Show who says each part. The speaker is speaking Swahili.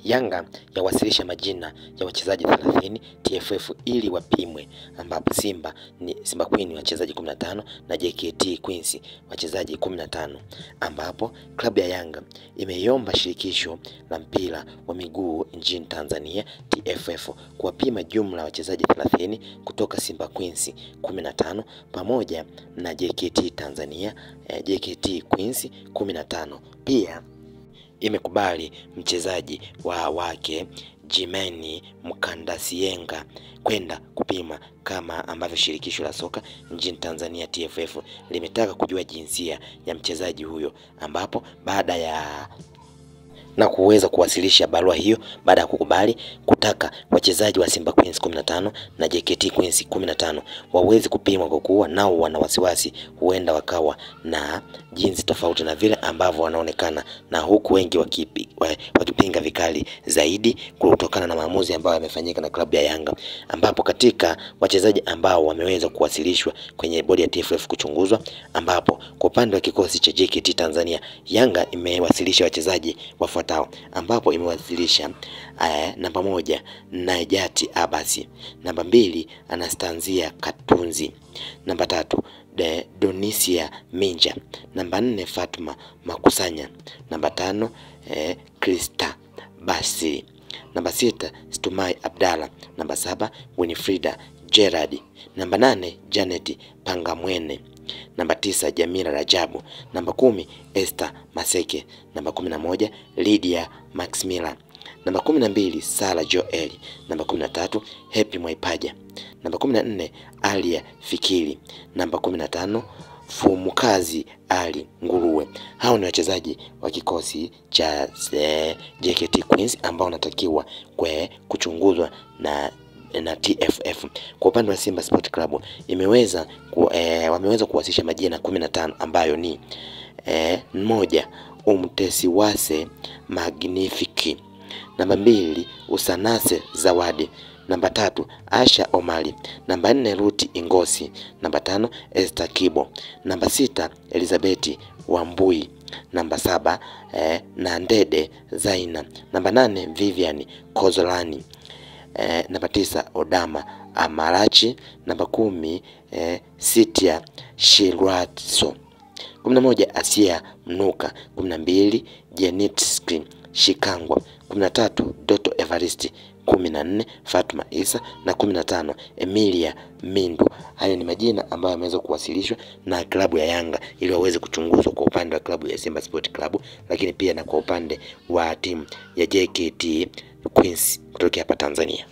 Speaker 1: Yanga yawasilisha majina ya wachezaji 30 TFF ili wapimwe, ambapo Simba Queen wachezaji 15 na JKT Queens wachezaji 15, ambapo klabu ya Yanga imeiomba shirikisho la mpira wa miguu nchini Tanzania TFF kuwapima jumla wachezaji 30 kutoka Simba Queens 15 pamoja na JKT Queens 15. Pia imekubali mchezaji wake Jimeni Mkandasiyenga kwenda kupima, kama ambavyo shirikisho la soka nchini Tanzania TFF limetaka kujua jinsia ya mchezaji huyo, ambapo baada ya kuweza kuwasilisha barua hiyo baada ya kukubali kutaka wachezaji wa Simba Queens 15 na JKT Queens 15 waweze kupimwa, kwa kuwa nao wana wasiwasi huenda wakawa na jinsi tofauti na vile ambavyo wanaonekana, na huku wengi wakipinga vikali zaidi kutokana na maamuzi ambayo yamefanyika na klabu ya Yanga, ambapo katika wachezaji ambao wameweza kuwasilishwa kwenye bodi ya TFF kuchunguzwa, ambapo kwa upande wa kikosi cha JKT Tanzania Yanga imewasilisha wachezaji wafuatao, ambapo imewasilisha namba 1 Najati Abasi, namba 2 Anastanzia Katunzi, namba 3 Donisia Minja, namba 4 Fatma Makusanya, namba 5 Krista Basi, namba 6 Stumai Abdalla, namba 7 Winifrida Gerard, namba 8 Janet Pangamwene, namba 9 Jamila Rajabu, namba 10 Esther Maseke, namba 11 Lydia Maximila, namba 12 Sara Joel, namba 13 Happy Mwaipaja, namba 14 Alia Fikiri, namba 15 Fumukazi Ali Nguruwe. Hao ni wachezaji wa kikosi cha JKT Queens ambao wanatakiwa kuchunguzwa na TFF. Kwa upande wa Simba Sport Club wameweza kuwasilisha majina 15 ambayo ni 1 Umtesiwase Magnifique, namba 2 Usanase Zawadi, namba 3 Asha Omari, namba 4 Ruti Ingosi, namba 5 Esther Kibo, namba 6 Elizabeth Wambui, namba 7 Nandede Zaina, namba 8 Vivian Kozolani, namba 9 Odama Amarachi, namba 10 Sitia Shiratso, 11 Asia Mnuka, 12 Jenitski Shikangwa, 13 Doto Evaristi, 14 Fatma Isa na 15 Emilia Mindu. Hayo ni majina ambayo yameweza kuwasilishwa na klabu ya Yanga ili waweze kuchunguzwa kwa upande wa klabu ya Simba Sport Club, lakini pia na kwa upande wa timu ya JKT Queens kutoka hapa Tanzania.